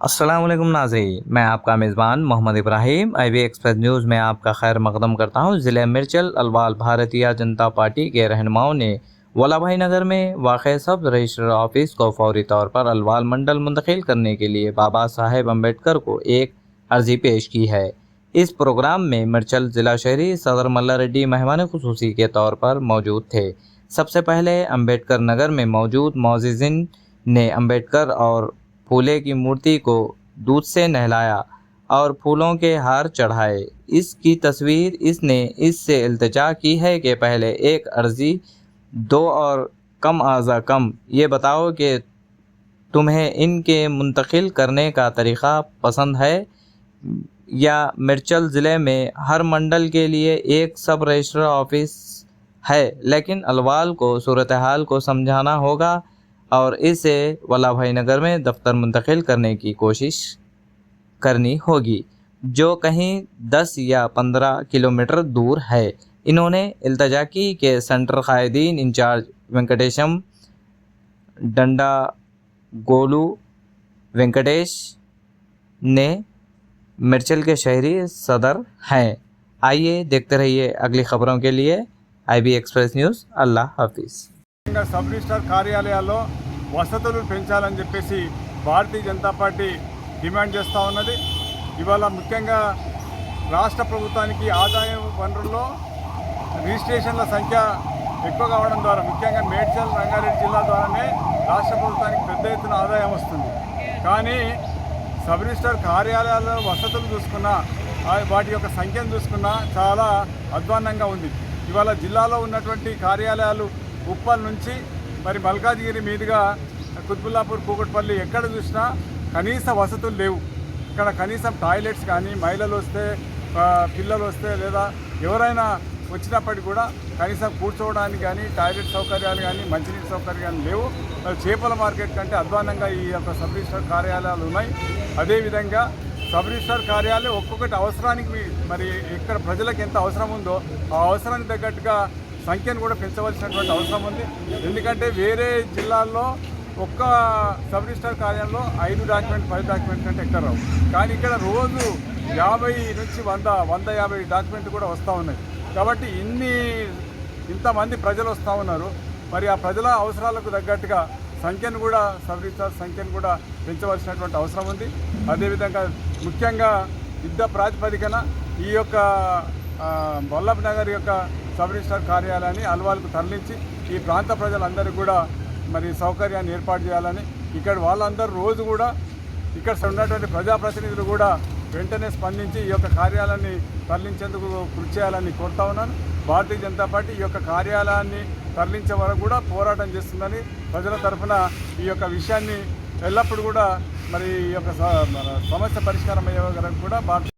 अस्सलाम वालेकुम नाज़रीन, मैं आपका मेज़बान Mohammed Ibrahim IB Express News में आपका खैर मकदम करता हूँ। ज़िले मिर्चल अलवाल भारतीय जनता पार्टी के रहनुमाओं ने वल्लभाई नगर में वाक़ सब रजिस्ट्रार ऑफिस को फौरी तौर पर अलवाल मंडल मुंतकिल करने के लिए बाबा साहेब अम्बेडकर को एक अर्ज़ी पेश की है। इस प्रोग्राम में मिर्चल ज़िला शहरी सदर मल्ला रेड्डी मेहमान खुसूसी के तौर पर मौजूद थे। सबसे पहले अम्बेडकर नगर में मौजूद मोअज़्ज़िन ने अम्बेडकर और फूले की मूर्ति को दूध से नहलाया और फूलों के हार चढ़ाए। इसकी तस्वीर इसने इससे इल्तिजा की है कि पहले एक अर्ज़ी दो और कम आज़ा कम ये बताओ कि तुम्हें इनके मुंतकिल करने का तरीक़ा पसंद है या मिर्चल ज़िले में हर मंडल के लिए एक सब रजिस्ट्रार ऑफिस है, लेकिन अलवाल को सूरत हाल को समझाना होगा और इसे वल्लभाई नगर में दफ्तर मुंतकिल करने की कोशिश करनी होगी, जो कहीं 10 या 15 किलोमीटर दूर है। इन्होंने इल्तजा की कि सेंटर कायदीन इंचार्ज वेंकटेशम डंडा गोलू वेंकटेश ने मिर्चल के शहरी सदर हैं। आइए देखते रहिए अगली खबरों के लिए IB एक्सप्रेस न्यूज़। अल्लाह हाफिज़। सब రిజిస్ట్రార్ కార్యాలయాల్లో వసతులు పెంచాలని చెప్పేసి భారతీయ జనతా పార్టీ డిమాండ్ చేస్తూ ఉన్నది. ఇవాళ ముఖ్యంగా రాష్ట్ర ప్రభుత్వానికి ఆదాయ వనరుల్లో రిజిస్ట్రేషన్ల సంఖ్య ఎక్కువ కావడం ద్వారా ముఖ్యంగా మేడ్చల్ రంగారెడ్డి జిల్లా ద్వారానే రాష్ట్ర ప్రభుత్వానికి పెద్ద ఎత్తున ఆదాయం వస్తుంది. కానీ సబ్ రిజిస్ట్రార్ కార్యాలయాల్లో వసతులు చూసుకున్నా వాటి యొక్క సంఖ్యను చూసుకున్నా చాలా అధ్వాన్నంగా ఉంది. ఇవాళ జిల్లాలో ఉన్నటువంటి కార్యాలయాలు ఉప్పల్ నుంచి మరి మల్కాజ్గిరి మీదుగా కుత్బుల్లాపూర్ కూకట్పల్లి ఎక్కడ చూసినా కనీస వసతులు లేవు. ఇక్కడ కనీసం టాయిలెట్స్ కానీ మహిళలు వస్తే పిల్లలు వస్తే లేదా ఎవరైనా వచ్చినప్పటికీ కూడా కనీసం కూర్చోవడానికి కానీ టాయిలెట్ సౌకర్యాలు కానీ మంచినీటి సౌకర్యాలు కానీ లేవు. చేపల మార్కెట్ కంటే అధ్వానంగా ఈ యొక్క సబ్ రిజిస్ట్రార్ కార్యాలయాలు ఉన్నాయి. అదేవిధంగా సబ్ రిజిస్ట్రార్ కార్యాలయం ఒక్కొక్కటి అవసరానికి మరి ఇక్కడ ప్రజలకు ఎంత అవసరం ఉందో ఆ అవసరానికి తగ్గట్టుగా సంఖ్యను కూడా పెంచవలసినటువంటి అవసరం ఉంది. ఎందుకంటే వేరే జిల్లాల్లో ఒక్క సబ్ రిజిస్ట్రార్ కార్యాలయంలో 5 డాక్యుమెంట్ 10 డాక్యుమెంట్ కంటే ఎక్కడ రావు. కానీ ఇక్కడ రోజు 50 నుంచి 100-150 డాక్యుమెంట్లు కూడా వస్తూ ఉన్నాయి. కాబట్టి ఇంతమంది ప్రజలు వస్తూ ఉన్నారు. మరి ఆ ప్రజల అవసరాలకు తగ్గట్టుగా సంఖ్యను కూడా సబ్ రిజిస్ట్రార్ సంఖ్యను కూడా పెంచవలసినటువంటి అవసరం ఉంది. అదేవిధంగా ముఖ్యంగా యుద్ధ ప్రాతిపదికన ఈ యొక్క వల్లభ్ నగర్ యొక్క సబ్ రిజిస్ట్రార్ కార్యాలయాన్ని అల్వాల్కు తరలించి ఈ ప్రాంత ప్రజలందరూ కూడా మరి సౌకర్యాన్ని ఏర్పాటు చేయాలని, ఇక్కడ వాళ్ళందరూ రోజు కూడా ఇక్కడ ఉన్నటువంటి ప్రజాప్రతినిధులు కూడా వెంటనే స్పందించి ఈ యొక్క కార్యాలయాన్ని తరలించేందుకు కృషి చేయాలని కోరుతా ఉన్నాను. భారతీయ జనతా పార్టీ ఈ యొక్క కార్యాలయాన్ని తరలించే వరకు కూడా పోరాటం చేస్తుందని ప్రజల తరఫున ఈ యొక్క విషయాన్ని ఎల్లప్పుడూ కూడా మరి ఈ యొక్క సమస్య పరిష్కారం అయ్యే వరకు కూడా